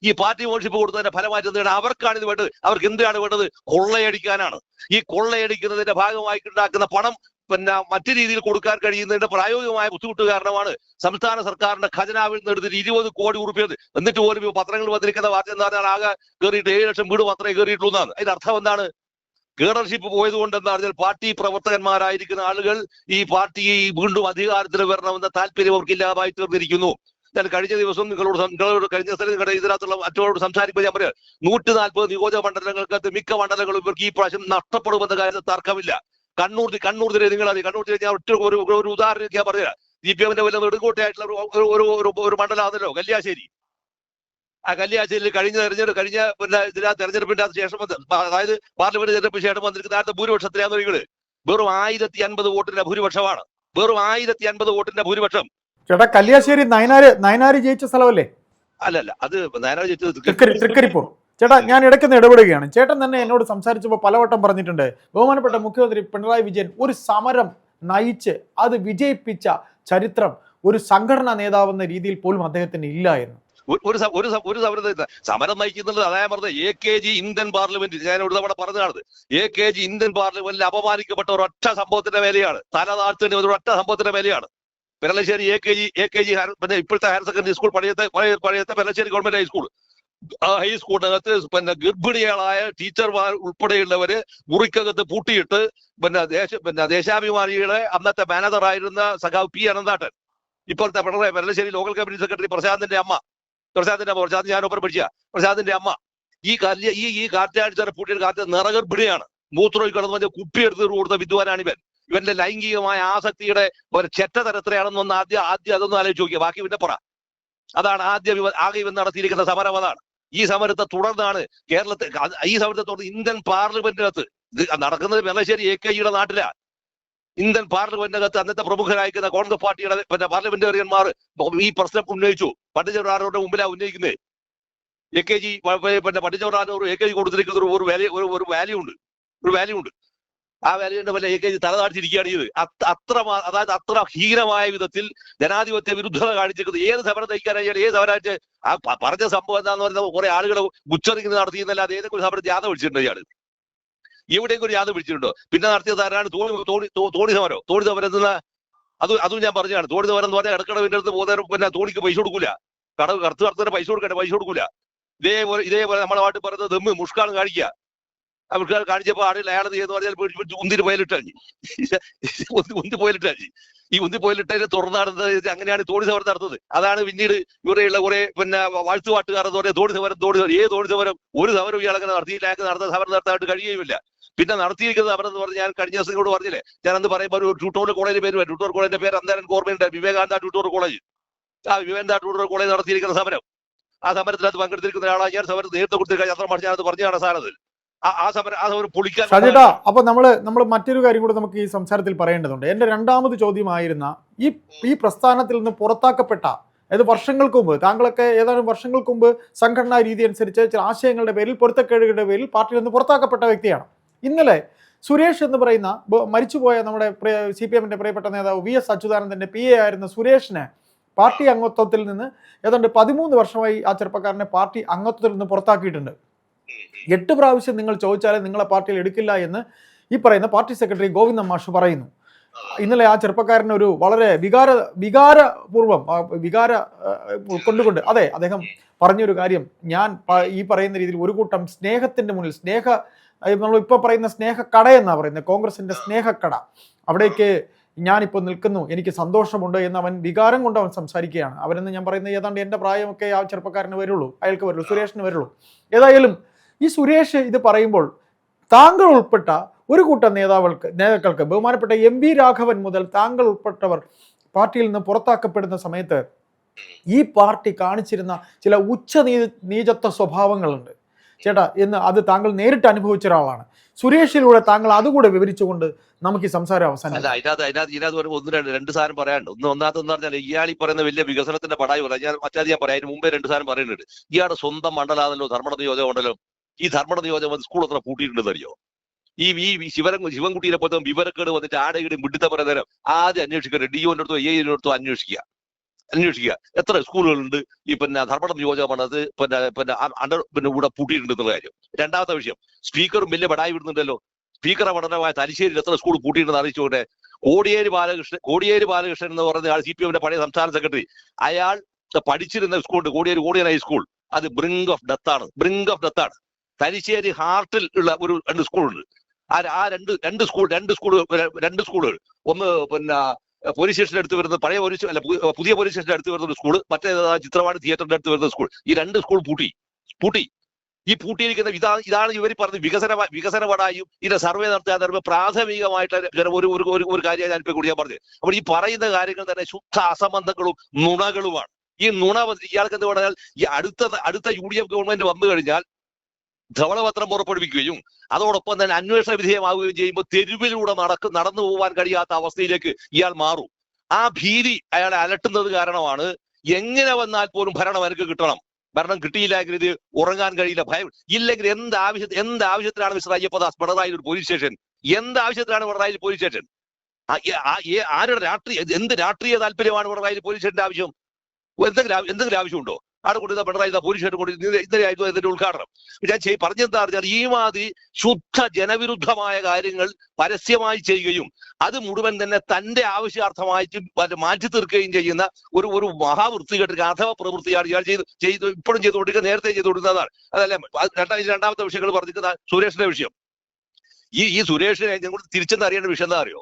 [SPEAKER 2] ഈ പാർട്ടി മെമ്പർഷിപ്പ് കൊടുത്തതിന്റെ ഫലമായിട്ട് എന്താണ് അവർക്കാണ് ഇത് വേണ്ടത്? അവർക്ക് എന്താണ് വേണ്ടത്? കൊള്ളയടിക്കാനാണ്. ഈ കൊള്ളയടിക്കുന്നതിന്റെ ഭാഗമായി ഉണ്ടാക്കുന്ന പണം മറ്റു രീതിയിൽ കൊടുക്കാൻ കഴിയുന്നതിന്റെ പ്രായോഗികമായ ബുദ്ധിമുട്ട് കാരണമാണ് സംസ്ഥാന സർക്കാരിന്റെ ഖജനാവിൽ നിന്ന് എടുത്തിട്ട് 20 കോടി ഉറുപ്പിയത്. എന്നിട്ട് പോലും പത്രങ്ങൾ വന്നിരിക്കുന്ന വാർത്ത എന്താ പറഞ്ഞാൽ ആകെ കയറിയിട്ട് 7 ലക്ഷം വീട് മാത്രമേ കയറിയിട്ടുള്ളൂ എന്നാണ്. അതിന്റെ അർത്ഥം എന്താണ്? കേഡർഷിപ്പ് പോയത് കൊണ്ട് എന്താ പറഞ്ഞാൽ പാർട്ടി പ്രവർത്തകന്മാരായിരിക്കുന്ന ആളുകൾ ഈ പാർട്ടി വീണ്ടും അധികാരത്തിൽ വരണമെന്ന താല്പര്യം അവർക്ക് ഇല്ലാതായി തീർന്നിരിക്കുന്നു. ഞാൻ കഴിഞ്ഞ ദിവസം നിങ്ങളോട് കഴിഞ്ഞ സ്ഥലം നിങ്ങളുടെ ഇതിനകത്തുള്ള മറ്റോട് സംസാരിക്കുമ്പോൾ ഞാൻ പറയാം, 140 നിയോജക മണ്ഡലങ്ങൾക്ക് മിക്ക മണ്ഡലങ്ങളും ഇവർക്ക് ഈ പ്രാവശ്യം നഷ്ടപ്പെടുമെന്ന കാര്യത്തിൽ തർക്കമില്ല. കണ്ണൂർ ജില്ലയിൽ കണ്ണൂർ ജില്ല ഞാൻ ഒരു ഉദാഹരണം ഞാൻ പറയാം. CPM വല്ല നെടുങ്കോട്ടയായിട്ടുള്ള ഒരു മണ്ഡലമാണല്ലോ കല്യാശ്ശേരി. ആ കല്യാശ്ശേരിയിൽ കഴിഞ്ഞ തെരഞ്ഞെടുപ്പിന്റെ ശേഷം അതായത് പാർലമെന്റ് തെരഞ്ഞെടുപ്പിന് ശേഷം വന്നിരിക്കുന്ന നേരത്തെ ഭൂരിപക്ഷത്തിലാന്ന് നിങ്ങള് വെറും 1050 വോട്ടിന്റെ ഭൂരിപക്ഷമാണ്. വെറും 1050 വോട്ടിന്റെ ഭൂരിപക്ഷം.
[SPEAKER 1] ചേട്ടാ, കല്യാശ്ശേരി നയനാര് ജയിച്ച സ്ഥലമല്ലേ?
[SPEAKER 2] അല്ലല്ല, അത് നയനാർ ജയിച്ചത്
[SPEAKER 1] തൃക്കരിപ്പൂർ. ചേട്ടാ, ഞാൻ ഇടയ്ക്കൊന്ന് ഇടപെടുകയാണ്. ചേട്ടൻ തന്നെ എന്നോട് സംസാരിച്ചപ്പോൾ പലവട്ടം പറഞ്ഞിട്ടുണ്ട്, ബഹുമാനപ്പെട്ട മുഖ്യമന്ത്രി പിണറായി വിജയൻ ഒരു സമരം നയിച്ച് അത് വിജയിപ്പിച്ച ചരിത്രം ഒരു സംഘടനാ നേതാവെന്ന രീതിയിൽ പോലും അദ്ദേഹത്തിന് ഇല്ലായിരുന്നു.
[SPEAKER 2] സമരം നയിക്കുന്നത് അതായത് പറഞ്ഞത് AKG ഇന്ത്യൻ പാർലമെന്റിൽ ഞാൻ ഒരു തവണ പറഞ്ഞതാണ്. AKG ഇന്ത്യൻ പാർലമെന്റിൽ അപമാനിക്കപ്പെട്ട ഒരൊറ്റ സംഭവത്തിന്റെ മേലെയാണ്, തല താഴ്ത്തേണ്ട ഒരൊറ്റ സംഭവത്തിന്റെ മേലെയാണ്. പെരളശ്ശേരി AKG ഇപ്പോഴത്തെ ഹയർ സെക്കൻഡറി സ്കൂൾ പഴയത്തെ പെരളശ്ശേരി ഗവൺമെന്റ് ഹൈസ്കൂളിനകത്ത് ഗർഭിണികളായ ടീച്ചർമാർ ഉൾപ്പെടെയുള്ളവര് മുറിക്കകത്ത് പൂട്ടിയിട്ട് ദേശാഭിമാനിയുടെ അന്നത്തെ മാനേജറായിരുന്ന സഖാവ് P. അനന്താട്ടൻ, ഇപ്പോഴത്തെ പെരളശ്ശേരി ലോക്കൽ കമ്മിറ്റി സെക്രട്ടറി പ്രശാന്തിന്റെ അമ്മ ഞാനൊപ്പം പഠിച്ച പ്രശാന്തിന്റെ അമ്മ ഈ കാറ്റാടിച്ചാൽ പൂട്ടിയ കാറ്റ് നിറഗർഭിണിയാണ്. മൂത്രമൊഴി കിടന്നു പറഞ്ഞ കുപ്പിയെടുത്ത് കൊടുത്ത വിദ്വാനാണ് ഇവൻ. ഇവന്റെ ലൈംഗികമായ ആസക്തിയുടെ ഒരു ചെറ്റ തരത്തിലാണെന്നൊന്ന് ആദ്യം അതൊന്നും ആലോചിച്ച് നോക്കിയ, ബാക്കി പിന്നെ പറ. അതാണ് ആകെ ഇവൻ നടത്തിയിരിക്കുന്ന സമരം. അതാണ് ഈ സമരത്തെ തുടർന്നാണ് ഈ സമരത്തെ തുടർന്ന് ഇന്ത്യൻ പാർലമെന്റിനകത്ത് നടക്കുന്നത്. പെരളശ്ശേരി AKGയുടെ നാട്ടിലാണ്. ഇന്ത്യൻ പാർലമെന്റിനകത്ത് അന്നത്തെ പ്രമുഖരായിരിക്കുന്ന കോൺഗ്രസ് പാർട്ടിയുടെ പാർലമെന്റേറിയന്മാർ ഈ പ്രശ്നം ഉന്നയിച്ചു. പണ്ഡിറ്റ് ജവഹർലാലിന്റെ മുമ്പിലാണ് ഉന്നയിക്കുന്നത്. AKG പണ്ഡിറ്റ് ജവഹർലാലിന് AKG കൊടുത്തിരിക്കുന്ന ഒരു വാല്യൂ ഉണ്ട്. ആ വാല്യൂന്റെ പോലെ AKG തലതാഴ്ത്തിരിക്കുകയാണ് ചെയ്ത്. അത്ര ഹീനമായ വിധത്തിൽ ജനാധിപത്യ വിരുദ്ധത കാണിച്ചിരിക്കുന്നത്. ഏത് സമരം നയിക്കാനായാലും ഏത് സമരമായിട്ട് ആ പറഞ്ഞ സംഭവം എന്താന്ന് പറയുന്നത് കുറെ ആളുകൾ ഉച്ചറിഞ്ഞ് നടത്തിയെന്നല്ലാതെ ഏതെങ്കിലും സമരം ജാഥ വിളിച്ചിട്ടുണ്ടോ ഇയാൾ? എവിടെയെങ്കിലും ഒരു യാത പിടിച്ചിട്ടുണ്ടോ? പിന്നെ നടത്തിയത് ആരാണ്? തോണി സമരം എന്ന അതും ഞാൻ പറഞ്ഞാണ്. തോണി സമരം എന്ന് പറഞ്ഞാൽ ഇടക്കടവിന്റെ അടുത്ത് പോകുന്ന തോണിക്ക് പൈസ കൊടുക്കൂല. കറുത്ത് പൈസ കൊടുക്കൂല. ഇതേപോലെ നമ്മളെ നാട്ടിൽ പറയുന്നത് ദമ്മ് മുഷ്കാണ് കാണിക്കുക. ആ മുഷ്കാൾ കാണിച്ചപ്പോൾ ആടിൽ അയാളത് എന്ന് പറഞ്ഞാൽ ഉന്തിന് പോയിലിട്ടാഞ്ഞ് ഈ ഉന്തിപ്പോയിലിട്ടതിന് തുറന്നാടുന്നത് അങ്ങനെയാണ് തോണി സമരം നടത്തുന്നത്. അതാണ് പിന്നീട് ഇവിടെയുള്ള കുറെ പിന്നെ വാഴ്ത്തുപാട്ടുകാർ എന്ന് പറയാം തോണി സമരം ഏത് തോണി സമരം ഒരു സമരം ഇയാളങ്ങനെ നടത്തിയില്ല. അയാൾക്ക് നടന്ന സമരം നടത്താനായിട്ട് കഴിയുകയുമില്ല. പിന്നെ നടത്തിയിരിക്കുന്ന സമരം എന്ന് പറഞ്ഞാൽ ഞാൻ കഴിഞ്ഞ ദിവസം കൂടെ പറഞ്ഞില്ലേ, ഞാൻ അന്ന് പറയുമ്പോൾ ഒരു ട്യൂട്ടോറിയൽ കോളേജിന്റെ പേര് ട്യൂട്ടോറിയൽ കോളേജിന്റെ പേര് അന്നേരം എനിക്ക് ഓർമ്മയുണ്ട്, വിവേകാനന്ദ ട്യൂട്ടോറിയൽ കോളേജ്. ആ വിവേകാനന്ദ ട്യൂട്ടോറിയൽ കോളേജ് നടത്തിയിരിക്കുന്ന സമരം, ആ സമരത്തിനകത്ത് പങ്കെടുത്തിരിക്കുന്ന ഒരാളാണ് ഞാൻ. സമരത്തിൽ നേരത്തെ കൊടുത്തിരിക്കാൻ യാത്ര മറിച്ച് ഞാനത് പറഞ്ഞാണ് സാധനത്തിൽ ആ സമരം പൊളിക്കാൻ.
[SPEAKER 1] ഷാജിട്ടാ, അപ്പൊ നമ്മൾ മറ്റൊരു കാര്യം കൂടെ നമുക്ക് ഈ സംസാരത്തിൽ പറയേണ്ടതുണ്ട്. എന്റെ രണ്ടാമത് ചോദ്യമായിരുന്ന ഈ പ്രസ്ഥാനത്തിൽ നിന്ന് പുറത്താക്കപ്പെട്ട, അതായത് വർഷങ്ങൾക്ക് മുമ്പ്, താങ്കളൊക്കെ ഏതാനും വർഷങ്ങൾക്ക് മുമ്പ് സംഘടനാ രീതി അനുസരിച്ച് ചില ആശയങ്ങളുടെ പേരിൽ, പൊരുത്തക്കേടുകളുടെ പേരിൽ പാർട്ടിയിൽ നിന്ന് പുറത്താക്കപ്പെട്ട വ്യക്തിയാണ്. ഇന്നലെ സുരേഷ് എന്ന് പറയുന്ന മരിച്ചുപോയ നമ്മുടെ CPM-ന്റെ പ്രിയപ്പെട്ട നേതാവ് VS അച്യുതാനന്ദന്റെ PA ആയിരുന്ന സുരേഷിനെ പാർട്ടി അംഗത്വത്തിൽ നിന്ന് ഏതാണ്ട് 13 വർഷമായി ആ ചെറുപ്പക്കാരനെ പാർട്ടി അംഗത്വത്തിൽ നിന്ന് പുറത്താക്കിയിട്ടുണ്ട്. 8 പ്രാവശ്യം നിങ്ങൾ ചോദിച്ചാലേ നിങ്ങളെ പാർട്ടിയിൽ എടുക്കില്ല എന്ന് ഈ പറയുന്ന പാർട്ടി സെക്രട്ടറി ഗോവിന്ദൻ മാഷ് പറയുന്നു. ഇന്നലെ ആ ചെറുപ്പക്കാരൻ ഒരു വളരെ വികാരപൂർവ്വം കൊണ്ടുകൊണ്ട് അതെ അദ്ദേഹം പറഞ്ഞൊരു കാര്യം, ഞാൻ ഈ പറയുന്ന രീതിയിൽ ഒരു കൂട്ടം സ്നേഹത്തിന്റെ മുന്നിൽ, നമ്മളിപ്പോൾ പറയുന്ന സ്നേഹക്കട എന്നാണ് പറയുന്നത്, കോൺഗ്രസിന്റെ സ്നേഹക്കട, അവിടേക്ക് ഞാനിപ്പോൾ നിൽക്കുന്നു, എനിക്ക് സന്തോഷമുണ്ട് എന്ന് അവൻ വികാരം കൊണ്ട് അവൻ സംസാരിക്കുകയാണ്. അവരെന്ന് ഞാൻ പറയുന്നത് ഏതാണ്ട് എൻ്റെ പ്രായമൊക്കെ ആ ചെറുപ്പക്കാരന് വരുള്ളൂ, അയാൾക്ക് വരുള്ളൂ, സുരേഷിന് വരുള്ളൂ. ഏതായാലും ഈ സുരേഷ് ഇത് പറയുമ്പോൾ താങ്കൾ ഉൾപ്പെട്ട ഒരു കൂട്ടം നേതാക്കൾക്ക് ബഹുമാനപ്പെട്ട MV രാഘവൻ മുതൽ താങ്കൾ ഉൾപ്പെട്ടവർ പാർട്ടിയിൽ നിന്ന് പുറത്താക്കപ്പെടുന്ന സമയത്ത് ഈ പാർട്ടി കാണിച്ചിരുന്ന ചില നീചത്വ സ്വഭാവങ്ങളുണ്ട് ചേട്ടാ എന്ന് അത് താങ്കൾ നേരിട്ട് അനുഭവിച്ച ഒരാളാണ്. സുരേഷിലൂടെ താങ്കൾ അതുകൂടെ വിവരിച്ചുകൊണ്ട് നമുക്ക് ഈ സംസാരം അവസാനം.
[SPEAKER 2] ഇതിനകത്ത് രണ്ട് സാധനം പറയാനുണ്ട്. ഒന്നാമതെന്ന് പറഞ്ഞാൽ ഇയാൾ ഈ പറയുന്ന വലിയ വികസനത്തിന്റെ പടായി പറയാം. ഞാൻ പറയാം, അതിന് മുമ്പേ 2 സാധനം പറയുന്നുണ്ട്. ഇയാളുടെ സ്വന്തം മണ്ഡലാണല്ലോ ധർമ്മട നിയോജക മണ്ഡലം. ഈ ധർമ്മട നിയോജക സ്കൂൾ എത്ര പൂട്ടിയിട്ടുണ്ടെന്ന് അറിയോ? ഈ ശിവൻകുട്ടിയെ പോലത്തെ വിവരക്കേട് വന്നിട്ട് ആടെയും വിഡിത്ത പറയുന്നേരം ആദ്യം അന്വേഷിക്കുക, DO-ന്റെ അടുത്തോ AE-ന്റെ അടുത്തോ അന്വേഷിക്കുക എത്ര സ്കൂളുകളുണ്ട് ഈ ധർമ്മട നിയോജക മണ്ഡലത്തിൽ ഇവിടെ പൂട്ടിയിട്ടുണ്ട് എന്നുള്ള കാര്യം. രണ്ടാമത്തെ വിഷയം, സ്പീക്കറും വലിയ ബടായി വിടുന്നുണ്ടല്ലോ. സ്പീക്കറെ പഠനമായ തലശ്ശേരിയിൽ എത്ര സ്കൂൾ പൂട്ടിയിട്ടുണ്ടെന്ന് അറിയിച്ചുകൊണ്ട് കോടിയേരി ബാലകൃഷ്ണൻ എന്ന് പറയുന്ന ആൾ CPM-ന്റെ പഴയ സംസ്ഥാന സെക്രട്ടറി, അയാൾ പഠിച്ചിരുന്ന സ്കൂളുണ്ട് കോടിയേരി ഹൈസ്കൂൾ. അത് ബ്രിങ്ക് ഓഫ് ഡെത്ത് ആണ്. തലശ്ശേരി ഹാർട്ടിൽ ഉള്ള ഒരു 2 സ്കൂളുണ്ട്. ആ രണ്ട് സ്കൂളുകൾ, ഒന്ന് പോലീസ് സ്റ്റേഷന്റെ അടുത്ത് വരുന്ന പുതിയ പോലീസ് സ്റ്റേഷന്റെ അടുത്ത് വരുന്ന ഒരു സ്കൂൾ, മറ്റേ ചിത്രവാണി തിയേറ്ററിന്റെ അടുത്ത് വരുന്ന സ്കൂൾ. ഈ 2 സ്കൂൾ പൂട്ടി. ഈ പൂട്ടിയിരിക്കുന്ന ഇതാണ് ഇവർ പറഞ്ഞ് വികസനപടായും ഇതിന്റെ സർവേ നടത്താൻ പ്രാഥമികമായിട്ട് ഒരു കാര്യം ഞാൻ ഇപ്പൊ കൂടി ഞാൻ പറഞ്ഞത്. അപ്പോൾ ഈ പറയുന്ന കാര്യങ്ങൾ തന്നെ ശുദ്ധ അസംബന്ധങ്ങളും നുണകളുമാണ്. ഈ നുണ ഇയാൾക്ക് എന്ത് പറഞ്ഞാൽ ഈ അടുത്ത UDF ഗവൺമെന്റ് വന്നു കഴിഞ്ഞാൽ ധവളപത്രം പുറപ്പെടുവിക്കുകയും അതോടൊപ്പം തന്നെ അന്വേഷണ വിധേയമാവുകയും ചെയ്യുമ്പോൾ തെരുവിലൂടെ നടന്നു പോകാൻ കഴിയാത്ത അവസ്ഥയിലേക്ക് ഇയാൾ മാറും. ആ ഭീതി അയാളെ അലട്ടുന്നത് കാരണമാണ് എങ്ങനെ വന്നാൽ പോലും ഭരണം എനിക്ക് കിട്ടണം, ഭരണം കിട്ടിയില്ലെങ്കിൽ ഇത് ഉറങ്ങാൻ കഴിയില്ല, ഭയം ഇല്ലെങ്കിൽ എന്താവശ്യത്തിനാണ് മിസ്റ്റർ അയ്യപ്പദാസ് പിണറായി ഒരു പോലീസ് സ്റ്റേഷൻ? എന്താവശ്യത്തിനാണ് പിണറായി പോലീസ് സ്റ്റേഷൻ? എന്ത് രാഷ്ട്രീയ താല്പര്യമാണ് പിണറായി പോലീസ് സ്റ്റേഷന്റെ ആവശ്യം? എന്തെങ്കിലും ആവശ്യമുണ്ടോ? അവിടെ കൊണ്ടുവന്ന പിണറായി പോലീസ് സ്റ്റേഷൻ കൊണ്ട് ഇന്നലെയായിരുന്നു ഇതിന്റെ ഉദ്ഘാടനം. ഞാൻ പറഞ്ഞെന്താ പറഞ്ഞാൽ ഈ മാതിരി ശുദ്ധ ജനവിരുദ്ധമായ കാര്യങ്ങൾ പരസ്യമായി ചെയ്യുകയും അത് മുഴുവൻ തന്നെ തന്റെ ആവശ്യാർത്ഥമായിട്ട് മാറ്റി തീർക്കുകയും ചെയ്യുന്ന ഒരു മഹാവൃത്തികെട്ട അഥവ പ്രവൃത്തിയാണ് ഇയാൾ ഇപ്പോഴും ചെയ്തുകൊണ്ടിരിക്കുക, നേരത്തെ ചെയ്തുകൊണ്ടിരുന്നതാണ്. അതല്ലേ രണ്ടാമത്തെ വിഷയങ്ങൾ പറഞ്ഞിരിക്കുന്ന സുരേഷിന്റെ വിഷയം. ഈ സുരേഷിനെ ഞങ്ങൾ തിരിച്ചെന്ന് അറിയേണ്ട വിഷയം എന്താ അറിയോ?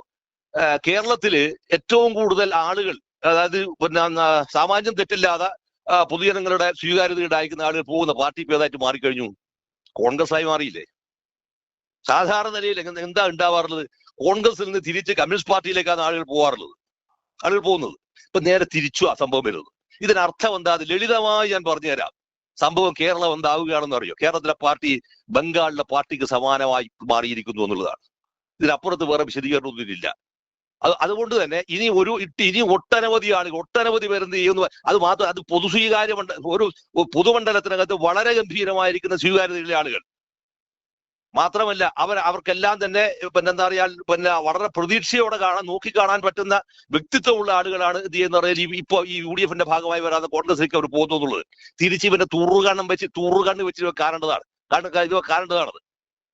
[SPEAKER 2] കേരളത്തില് ഏറ്റവും കൂടുതൽ ആളുകൾ, അതായത് സാമാന്യം തെറ്റില്ലാതെ പൊതുജനങ്ങളുടെ സ്വീകാര്യത ഉണ്ടായിരിക്കുന്ന ആളുകൾ പോകുന്ന പാർട്ടി ഇപ്പൊ ഏതായിട്ട് മാറിക്കഴിഞ്ഞു? കോൺഗ്രസ് ആയി മാറിയില്ലേ? സാധാരണ നിലയിൽ എന്താ ഉണ്ടാവാറുള്ളത്? കോൺഗ്രസിൽ നിന്ന് തിരിച്ച് കമ്മ്യൂണിസ്റ്റ് പാർട്ടിയിലേക്കാണ് ആളുകൾ പോകുന്നത്. ഇപ്പൊ നേരെ തിരിച്ചു ആ സംഭവം വരുന്നത്. ഇതിനർത്ഥം എന്താ? ലളിതമായി ഞാൻ പറഞ്ഞുതരാം. സംഭവം കേരളം എന്താവുകയാണെന്ന് അറിയോ? കേരളത്തിലെ പാർട്ടി ബംഗാളിലെ പാർട്ടിക്ക് സമാനമായി മാറിയിരിക്കുന്നു എന്നുള്ളതാണ്. ഇതിനപ്പുറത്ത് വേറെ വിശദീകരണമൊന്നുമില്ല. അതുകൊണ്ട് തന്നെ ഇനി ഒട്ടനവധി പേരെന്ത് ചെയ്യുന്നു? അത് മാത്രം അത് ഒരു പൊതുമണ്ഡലത്തിനകത്ത് വളരെ ഗംഭീരമായിരിക്കുന്ന സ്വീകാര്യതയുള്ള ആളുകൾ മാത്രമല്ല, അവർക്കെല്ലാം തന്നെ എന്താ പറയാ വളരെ പ്രതീക്ഷയോടെ നോക്കിക്കാണാൻ പറ്റുന്ന വ്യക്തിത്വമുള്ള ആളുകളാണ് ഇത് എന്ന് പറഞ്ഞാൽ ഇപ്പൊ ഈ UDF-ന്റെ ഭാഗമായി വരാതെ കോൺഗ്രസിലേക്ക് അവർ പോകുന്നു എന്നുള്ളത്. തിരിച്ച് ഇവന്റെ തുറുകണ്ണ് വെച്ച് കാണേണ്ടതാണത്.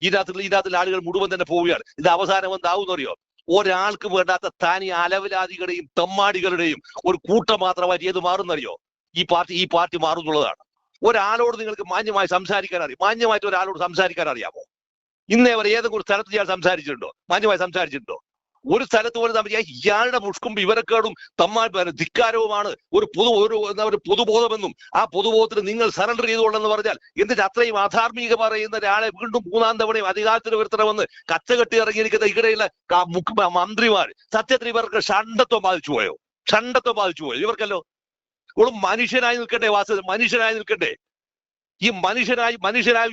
[SPEAKER 2] ഇതിനകത്തുള്ള ആളുകൾ മുഴുവൻ തന്നെ പോവുകയാണ്. ഇത് അവസാനം എന്താവും അറിയോ? ഒരാൾക്ക് വേണ്ടാത്ത താനി അലവലാദികളുടെയും തെമ്മാടികളുടെയും ഒരു കൂട്ടം മാത്രമായി ഏത് മാറുന്നറിയോ? ഈ പാർട്ടി മാറുന്നുള്ളതാണ്. ഒരാളോട് നിങ്ങൾക്ക് മാന്യമായി സംസാരിക്കാൻ അറിയാം? മാന്യമായിട്ട് ഒരാളോട് സംസാരിക്കാൻ അറിയാമോ? ഇന്നേ വരെ ഏതെങ്കിലും സ്ഥലത്ത് ഇയാൾ സംസാരിച്ചിട്ടുണ്ടോ? മാന്യമായി സംസാരിച്ചിട്ടുണ്ടോ? ഒരു സ്ഥലത്ത് പോലും ഇയാളുടെ മുഷ്കും വിവരക്കേടും ധിക്കാരവുമാണ് ഒരു പൊതുബോധമെന്നും ആ പൊതുബോധത്തിന് നിങ്ങൾ സറണ്ടർ ചെയ്തുകൊണ്ടെന്ന് പറഞ്ഞാൽ എന്നിട്ട് അത്രയും അധാർമിക പറയുന്ന ഒരാളെ വീണ്ടും 3-ാം തവണയും അധികാരത്തിൽ വരുത്തണമെന്ന് കച്ചകെട്ടി ഇറങ്ങിയിരിക്കുന്ന ഇവിടെയുള്ള മന്ത്രിമാർ സത്യത്തിൽ ഇവർക്ക് ഷണ്ടത്വം ബാധിച്ചു പോയോ? ഷണ്ടത്വം ബാധിച്ചു പോയോ ഇവർക്കല്ലോ? ഒരു മനുഷ്യനായി നിൽക്കട്ടെ വാസ്തവത്തിൽ, മനുഷ്യനായി നിൽക്കട്ടെ. ഈ മനുഷ്യനായി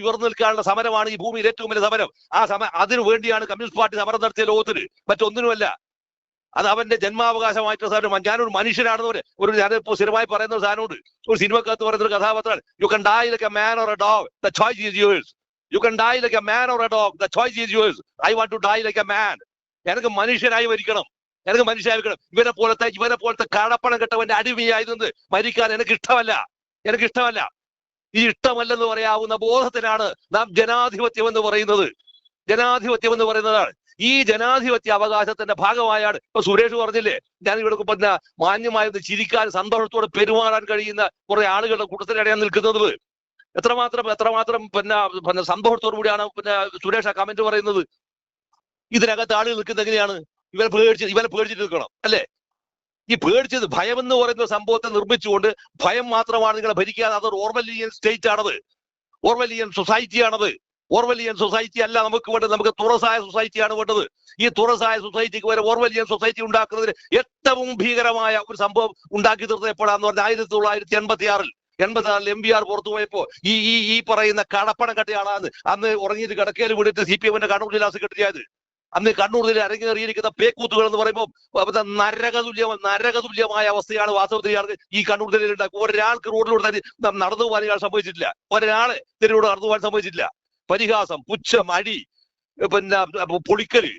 [SPEAKER 2] ഉയർന്നു നിൽക്കാനുള്ള സമരമാണ് ഈ ഭൂമിയിൽ ഏറ്റവും വലിയ സമരം. അതിനു വേണ്ടിയാണ് കമ്മ്യൂണിസ്റ്റ് പാർട്ടി സമരം നടത്തിയ ലോകത്തിന്, മറ്റൊന്നിനുമല്ല. അത് അവന്റെ ജന്മാവകാശമായിട്ടുള്ള സാധനം. ഞാനൊരു മനുഷ്യനാണെന്ന് ഞാനിപ്പോ സ്ഥിരമായി പറയുന്ന ഒരു സാധനമുണ്ട്. ഒരു സിനിമക്കകത്ത് പറയുന്ന ഒരു കഥാപാത്രമാണ്, you can die like a man or a dog, the choice is yours. You can die like a man or a dog, the choice is yours. I want to die like a man. എനിക്ക് മനുഷ്യനായി മരിക്കണം, എനിക്ക് മനുഷ്യനായി മരിക്കണം. ഇവനെ പോലത്തെ കടപ്പണം കെട്ടവന്റെ അടിമയായിരുന്നത് മരിക്കാൻ എനിക്കിഷ്ടമല്ല. ഈ ഇഷ്ടമല്ലെന്ന് പറയാവുന്ന ബോധത്തിനാണ് നാം ജനാധിപത്യം എന്ന് പറയുന്നതാണ്. ഈ ജനാധിപത്യ അവകാശത്തിന്റെ ഭാഗമായാണ് ഇപ്പൊ സുരേഷ് പറഞ്ഞില്ലേ, ഞാൻ ഇവിടെ പിന്നെ മാന്യമായത് ചിരിക്കാൻ സന്തോഷത്തോടെ പെരുമാറാൻ കഴിയുന്ന കുറെ ആളുകളുടെ കൂട്ടത്തിനിടയാണ് നിൽക്കുന്നത്. എത്രമാത്രം പിന്നെ സന്തോഷത്തോടു കൂടിയാണ് സുരേഷ് ആ കമന്റ് പറയുന്നത്. ഇതിനകത്ത് ആളുകൾ നിൽക്കുന്നത് എങ്ങനെയാണ്? ഇവനെ പേടിച്ചിട്ട് നിൽക്കണം അല്ലേ? ഈ പേടിച്ചത് ഭയം എന്ന് പറയുന്ന സംഭവത്തെ നിർമ്മിച്ചുകൊണ്ട് ഭയം മാത്രമാണ് നിങ്ങളെ ഭരിക്കാതെ. അതൊരു ഓർവെലിയൻ സ്റ്റേറ്റ് ആണത്, ഓർവെലിയൻ സൊസൈറ്റിയാണത്. ഓർവെലിയൻ സൊസൈറ്റി അല്ല നമുക്ക് വേണ്ടത്, നമുക്ക് തുറസായ സൊസൈറ്റിയാണ് വേണ്ടത്. ഈ തുറസായ സൊസൈറ്റിക്ക് വരെ ഓർവെലിയൻ സൊസൈറ്റി ഉണ്ടാക്കുന്നതിന് ഏറ്റവും ഭീകരമായ ഒരു സംഭവം ഉണ്ടാക്കി തീർത്തത് എപ്പോഴാന്ന് പറഞ്ഞാൽ 1986 MBR പുറത്തു പോയപ്പോ ഈ പറയുന്ന കടപ്പണം കെട്ടിയാണ് അന്ന് ഉറങ്ങിയിട്ട് കിടക്കയിൽ വിടിട്ട് CPM കണ്ണൂർ ജില്ലാ സെക്രട്ടറി ആയത്. അന്ന് കണ്ണൂർ ജില്ല അരങ്ങേറിയിരിക്കുന്ന പേക്കൂത്തുകൾ എന്ന് പറയുമ്പോൾ നരകതുല്യമായ അവസ്ഥയാണ് വാസ്തവത്തിൽ ഈ കണ്ണൂർ ജില്ലയിൽ ഉണ്ടാക്കുക. ഒരാൾക്ക് റോഡിലൂടെ നടന്നു പോകാൻ ഇയാൾ സംഭവിച്ചിട്ടില്ല, ഒരാളെ തെരുവിലൂടെ നടന്നു പോകാൻ സംഭവിച്ചിട്ടില്ല. പരിഹാസം, പുച്ഛം, അടി, പൊളിക്കല്,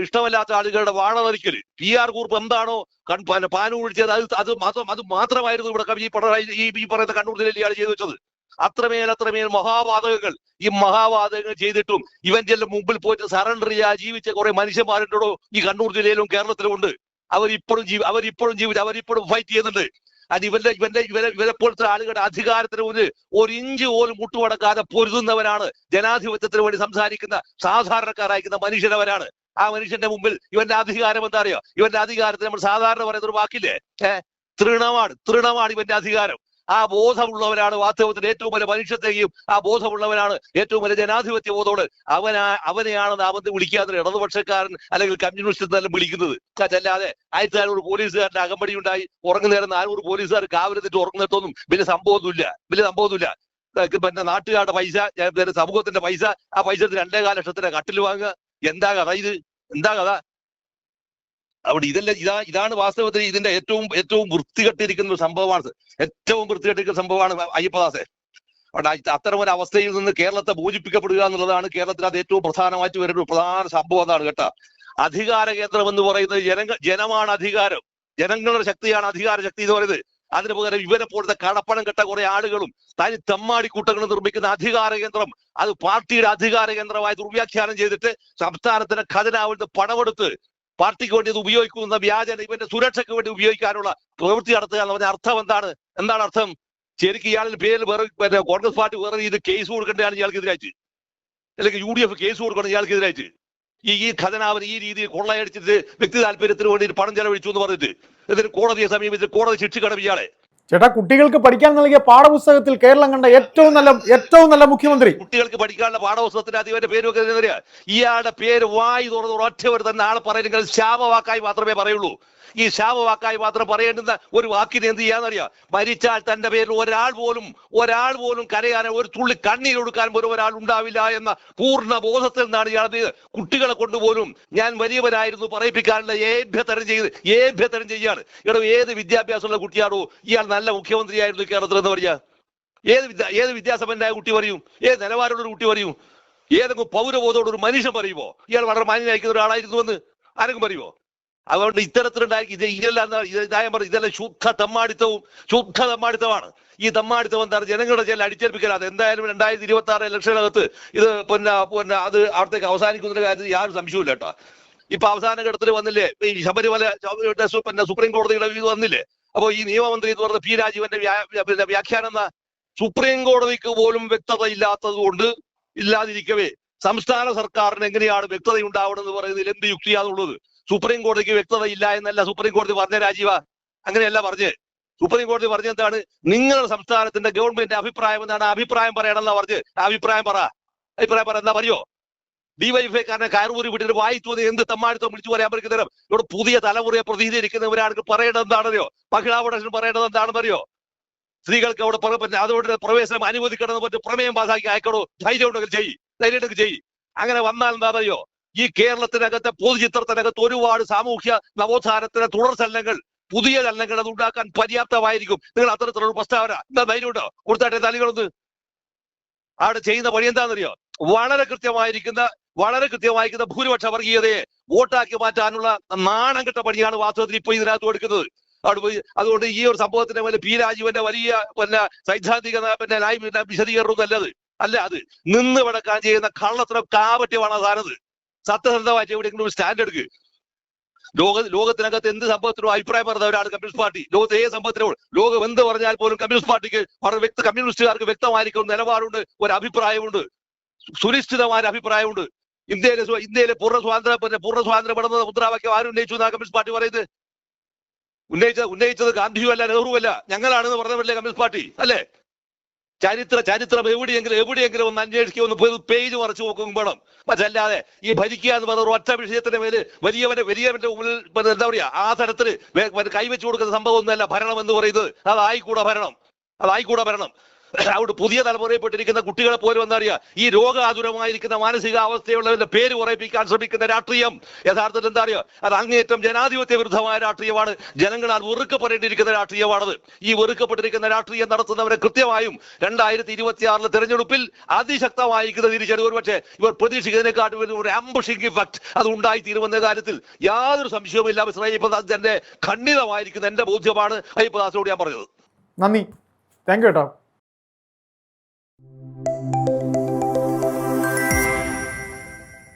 [SPEAKER 2] ഇഷ്ടമല്ലാത്ത ആളുകളുടെ വാഴ വലിക്കല്, PR കുറിപ്പ് എന്താണോ പാനൂഴിച്ചത് അത് മാത്രമായിരുന്നു ഇവിടെ ഈ പറയുന്ന കണ്ണൂർ ജില്ലയിൽ ഇയാൾ ചെയ്തു വെച്ചത്. അത്രമേൽ മഹാവാതകങ്ങൾ ഈ മഹാവാതകങ്ങൾ ചെയ്തിട്ടും ഇവന്റെ മുമ്പിൽ പോയിട്ട് സറണ്ടർ ചെയ്യാൻ ജീവിച്ച കുറെ മനുഷ്യന്മാരുണ്ടോ ഈ കണ്ണൂർ ജില്ലയിലും കേരളത്തിലും ഉണ്ട്. അവരിപ്പോഴും ഫൈറ്റ് ചെയ്യുന്നുണ്ട്. അത് ഇവരെ പോലത്തെ ആളുകളുടെ അധികാരത്തിന് ഒരു ഇഞ്ച് പോലും മുട്ടുമടക്കാതെ പൊരുതുന്നവരാണ് ജനാധിപത്യത്തിന് വേണ്ടി സംസാരിക്കുന്ന സാധാരണക്കാരായിരിക്കുന്ന മനുഷ്യരവരാണ്. ആ മനുഷ്യന്റെ മുമ്പിൽ ഇവന്റെ അധികാരം എന്താ അറിയോ? ഇവന്റെ അധികാരത്തിന് നമ്മൾ സാധാരണ പറയുന്ന ഒരു വാക്കില്ലേ, തൃണമാണ് ഇവന്റെ അധികാരം. ആ ബോധമുള്ളവരാണ് വാസ്തവത്തിൽ ഏറ്റവും വലിയ മനുഷ്യത്തെയും ആ ബോധമുള്ളവനാണ് ഏറ്റവും വലിയ ജനാധിപത്യ ബോധോട് അവനെയാണ് നാം വിളിക്കാതെ ഇടതുപക്ഷക്കാരൻ അല്ലെങ്കിൽ കമ്മ്യൂണിസ്റ്റ് എന്നെല്ലാം വിളിക്കുന്നത്. അല്ലാതെ 1500 പോലീസുകാരുടെ അകമ്പടി ഉണ്ടായി ഉറങ്ങുന്നേരം 400 പോലീസുകാർ കാവലെത്തിട്ട് ഉറങ്ങുന്നിടത്തൊന്നും വലിയ സംഭവമൊന്നുമില്ല. നാട്ടുകാരുടെ പൈസ, സമൂഹത്തിന്റെ പൈസ, ആ പൈസ 2.25 ലക്ഷത്തിന്റെ കട്ടിൽ വാങ്ങുക. എന്താ കഥ? അവിടെ ഇതാണ് വാസ്തവത്തിൽ ഇതിന്റെ ഏറ്റവും വൃത്തികെട്ടിരിക്കുന്ന ഒരു സംഭവമാണ്. അയ്യപ്പദാസെ. അവിടെ അത്തരം ഒരു അവസ്ഥയിൽ നിന്ന് കേരളത്തെ മോചിപ്പിക്കപ്പെടുക എന്നുള്ളതാണ് കേരളത്തിൽ അത് ഏറ്റവും പ്രധാനമായിട്ട് വരുന്ന ഒരു പ്രധാന സംഭവം. എന്നാണ് കേട്ടോ. അധികാര കേന്ദ്രം എന്ന് പറയുന്നത് ജനമാണ് അധികാരം, ജനങ്ങളുടെ ശക്തിയാണ് അധികാര ശക്തി എന്ന് പറയുന്നത്. അതിന് പകരം ഇവരെ പോലത്തെ കടപ്പണം കെട്ട കുറെ ആളുകളും തനി തെമ്മാടിക്കൂട്ടങ്ങളും നിർമ്മിക്കുന്ന അധികാര കേന്ദ്രം, അത് പാർട്ടിയുടെ അധികാര കേന്ദ്രമായി ദുർവ്യാഖ്യാനം ചെയ്തിട്ട് സംസ്ഥാനത്തിന്റെ ഖജനാവിൽ പണമെടുത്ത് പാർട്ടിക്ക് വേണ്ടി ഇത് ഉപയോഗിക്കുന്ന വ്യാജന ഇവന്റെ സുരക്ഷയ്ക്ക് വേണ്ടി ഉപയോഗിക്കാനുള്ള പ്രവൃത്തി നടത്തുക എന്ന് പറഞ്ഞ അർത്ഥം എന്താണ് അർത്ഥം? ശരിക്കും ഇയാളുടെ പേരിൽ വേറെ കോൺഗ്രസ് പാർട്ടി വേറെ ഇത് കേസ് കൊടുക്കേണ്ടതാണ് ഇയാൾക്കെതിരായിട്ട്, അല്ലെങ്കിൽ UDF കേസ് കൊടുക്കണം ഇയാൾക്കെതിരായിട്ട്. ഈ ഖജനാവിന് ഈ രീതിയിൽ കൊള്ളയടിച്ചിട്ട് വ്യക്തി താല്പര്യത്തിന് വേണ്ടി പണം ചെലവഴിച്ചു എന്ന് പറഞ്ഞിട്ട് ഇതിന് കോടതിയെ സമീപിച്ച് കോടതി ശിക്ഷിക്കണം ഇയാളെ.
[SPEAKER 1] ചേട്ടാ, കുട്ടികൾക്ക് പഠിക്കാൻ നൽകിയ പാഠപുസ്തകത്തിൽ കേരളം കണ്ട ഏറ്റവും നല്ല മുഖ്യമന്ത്രി.
[SPEAKER 2] കുട്ടികൾക്ക് പഠിക്കാനുള്ള പാഠപുസ്തകത്തിന്റെ ഇവന്റെ പേര് വെക്കുന്നതിനെതിരെ ഇയാളുടെ പേര് വായി തുറന്ന് ഒറ്റ തന്നെ ആൾ പറയുന്നത് ശാപവാക്കായി മാത്രമേ പറയുള്ളൂ. ഈ ശാപവാക്കായി മാത്രം പറയേണ്ടുന്ന ഒരു വാക്കിന് എന്ത് ചെയ്യാന്നറിയാം? മരിച്ചാൽ തന്റെ പേരിൽ ഒരാൾ പോലും കരയാനോ ഒരു തുള്ളി കണ്ണീരൊടുക്കാൻ പോലും ഒരാൾ ഉണ്ടാവില്ല എന്ന പൂർണ്ണ ബോധത്തിൽ നിന്നാണ് ഇയാൾ കുട്ടികളെ കൊണ്ടുപോലും ഞാൻ വലിയവരായിരുന്നു പറയിപ്പിക്കാനുള്ള ഏഭ്യതരം ചെയ്യാണ്. ഇവിടെ ഏത് വിദ്യാഭ്യാസമുള്ള കുട്ടിയാണോ ഇയാൾ നല്ല മുഖ്യമന്ത്രിയായിരുന്നു കേരളത്തിൽ എന്ന് പറയാ? ഏത് വിദ്യാസമ്പന്നനായ കുട്ടി പറയും? ഏത് നിലവാരമുള്ള കുട്ടി പറയും? ഏതെങ്കിലും പൗരബോധമുള്ള ഒരു മനുഷ്യൻ പറയുമോ ഇയാൾ വളരെ മാന്യനായിരിക്കുന്ന ഒരാളായിരുന്നു എന്ന്? ആരെങ്കിലും പറയുമോ? അതുകൊണ്ട് ഇത്തരത്തിലുണ്ടായിരിക്കും ഇതെല്ലാം ശുദ്ധ തെമ്മാടിത്തമാണ്. ഈ തെമ്മാടിത്തം എന്താണ്? ജനങ്ങളുടെ ചില അടിച്ചേൽപ്പിക്കൽ. അത് എന്തായാലും 2026 ഇലക്ഷനകത്ത് ഇത് അത് അവിടത്തേക്ക് അവസാനിക്കുന്ന കാര്യത്തിൽ യാതൊരു സംശയമില്ല കേട്ടോ. ഇപ്പൊ അവസാന ഘട്ടത്തിൽ വന്നില്ലേ ഈ ശബരിമല സുപ്രീം കോടതിയുടെ ഇത് വന്നില്ലേ? അപ്പൊ ഈ നിയമമന്ത്രി എന്ന് പറഞ്ഞ P. രാജീവന്റെ വ്യാഖ്യാനം എന്നാ? സുപ്രീം കോടതിക്ക് പോലും വ്യക്തത ഇല്ലാതിരിക്കവേ സംസ്ഥാന സർക്കാരിന് എങ്ങനെയാണ് വ്യക്തത ഉണ്ടാവണമെന്ന് പറയുന്നതിൽ എന്ത് യുക്തിയാണുള്ളത്? സുപ്രീം കോടതിക്ക് വ്യക്തത ഇല്ല എന്നല്ല സുപ്രീം കോടതി പറഞ്ഞ രാജീവ, അങ്ങനെയല്ല പറഞ്ഞ്. സുപ്രീം കോടതി പറഞ്ഞ എന്താണ്? നിങ്ങളുടെ സംസ്ഥാനത്തിന്റെ ഗവൺമെന്റ് അഭിപ്രായം എന്താണ്? അഭിപ്രായം പറയണമെന്നാ പറഞ്ഞ്. അഭിപ്രായം പറ എന്താ പറയോ? ഡിവൈഎഫ്ഐക്കാരനെ കയറൂരി വിട്ടിട്ട് വായി തോന്നി എന്ത് തെമ്മാടിത്തം വിളിച്ചു പറയാൻ പറ്റുന്നേരം ഇവിടെ പുതിയ തലമുറയെ പ്രതിനിധീകരിക്കുന്നവരാണ് പറയേണ്ടത് എന്താണെന്നറിയോ? മഹിളാ വോട്ടേഷൻ പറയേണ്ടത് എന്താണെന്നറിയോ? സ്ത്രീകൾക്ക് അവിടെ അതോടെ പ്രവേശനം അനുവദിക്കണമെന്ന് പറ്റും പ്രമേയം പാസാക്കി അയക്കണോ? ധൈര്യം ഉണ്ടെങ്കിൽ ചെയ്യ്. അങ്ങനെ വന്നാൽ എന്താ അറിയോ? ഈ കേരളത്തിനകത്തെ പൊതുചിത്രത്തിനകത്ത് ഒരുപാട് സാമൂഹ്യ നവോത്ഥാനത്തിന് തുടർ ചലനങ്ങൾ, പുതിയ ചലനങ്ങൾ അത് ഉണ്ടാക്കാൻ പര്യാപ്തമായിരിക്കും. നിങ്ങൾ അത്തരത്തിലുള്ള പ്രസ്താവന എന്താ ധൈര്യം ഉണ്ടോ? കൊടുത്താട്ടെ തലികളൊന്ന്. അവിടെ ചെയ്യുന്ന പണി എന്താണെന്നറിയോ? വളരെ കൃത്യമായിരിക്കുന്ന ഭൂരിപക്ഷ വർഗീയതയെ വോട്ടാക്കി മാറ്റാനുള്ള നാണം കെട്ട പണിയാണ് വാസ്തവത്തിൽ ഇപ്പൊ ഇതിനകത്ത് കൊടുക്കുന്നത്. അതുകൊണ്ട് ഈ ഒരു സംഭവത്തിന്റെ മേലെ പി രാജീവന്റെ വലിയ സൈദ്ധാന്തിക വിശദീകരണം നല്ലത് അല്ല. അത് നിന്ന് വിടക്കാൻ ചെയ്യുന്ന കള്ളത്തിനും കാപറ്റ്യമാണ് ആ സാധനത്. സത്യസന്ധമായിട്ട് എവിടെയെങ്കിലും ഒരു സ്റ്റാൻഡ് എടുക്ക്. ലോകത്തിനകത്ത് എന്ത് സംഭവത്തിനോ അഭിപ്രായം പറഞ്ഞവരാണ് കമ്മ്യൂണിസ്റ്റ് പാർട്ടി. ലോകത്ത് ഏത് സംഭവത്തിനോ ലോകം എന്ത് പറഞ്ഞാൽ പോലും കമ്മ്യൂണിസ്റ്റ് പാർട്ടിക്ക് കമ്മ്യൂണിസ്റ്റുകാർക്ക് വ്യക്തമായിരിക്കും നിലപാടുണ്ട്, ഒരു അഭിപ്രായമുണ്ട്, സുനിശ്ചിതമായ അഭിപ്രായമുണ്ട്. ഇന്ത്യയിലെ പൂർണ്ണ സ്വാതന്ത്ര്യപ്പെടുന്ന മുദ്രാവാക്യം ആരും ഉന്നയിച്ചു എന്നാ കമ്മ്യൂണിസ്റ്റ് പാർട്ടി പറയുന്നത്? ഉന്നയിച്ചത് ഗാന്ധിയും അല്ല നെഹ്റു അല്ല, ഞങ്ങളാണെന്ന് പറഞ്ഞവരല്ലേ കമ്മ്യൂണിസ്റ്റ് പാർട്ടി അല്ലേ? ചരിത്രം എവിടെയെങ്കിലും ഒന്ന് അന്വേഷിക്കുക, ഒന്ന് പേജ് മറിച്ച് നോക്കും വേണം. മറ്റല്ലാതെ ഈ ഭരിക്കുക എന്ന് പറഞ്ഞ ഒറ്റ വിഷയത്തിന്റെ മേല് വലിയവന്റെ മുമ്പിൽ എന്താ പറയാ ആ തരത്തില് കൈവച്ചു കൊടുക്കുന്ന സംഭവം ഒന്നുമല്ല ഭരണം എന്ന് പറയുന്നത്. അതായിക്കൂടാ ഭരണം. അവിടെ പുതിയ തലമുറയിൽപ്പെട്ടിരിക്കുന്ന കുട്ടികളെ പോലും എന്താ അറിയാ ഈ രോഗാതുരമായിരിക്കുന്ന മാനസികാവസ്ഥയുള്ളവരുടെ പേര് ഉറപ്പിക്കാൻ ശ്രമിക്കുന്ന രാഷ്ട്രീയം യഥാർത്ഥത്തിൽ എന്താ അറിയാ അത് അങ്ങേയറ്റം ജനാധിപത്യ വിരുദ്ധമായ രാഷ്ട്രീയമാണ്. ജനങ്ങളാൽ വെറുക്കപ്പെടേണ്ടിയിരിക്കുന്ന രാഷ്ട്രീയമാണ്. ഈ വെറുക്കപ്പെട്ടിരിക്കുന്ന രാഷ്ട്രീയം നടത്തുന്നവരെ കൃത്യമായും 2026 തെരഞ്ഞെടുപ്പിൽ അതിശക്തമായിരിക്കുന്ന തിരിച്ചറിവ് ഒരുപക്ഷെ ഇവർ പ്രതീക്ഷിക്കുന്നതിനെക്കാട്ടും ഒരു ആംബുഷിംഗ് ഇഫക്ട് അത് ഉണ്ടായിത്തീരുമെന്ന കാര്യത്തിൽ യാതൊരു സംശയവുമില്ല. മിസ്റ്റർ അയ്യപ്പദാസ് എന്റെ ഖണ്ഡിതമായിരിക്കുന്ന എന്റെ ബോധ്യമാണ് അയ്യപ്പദാസിനോട് ഞാൻ പറഞ്ഞത്.
[SPEAKER 1] നന്ദി, താങ്ക് യു കേട്ടോ.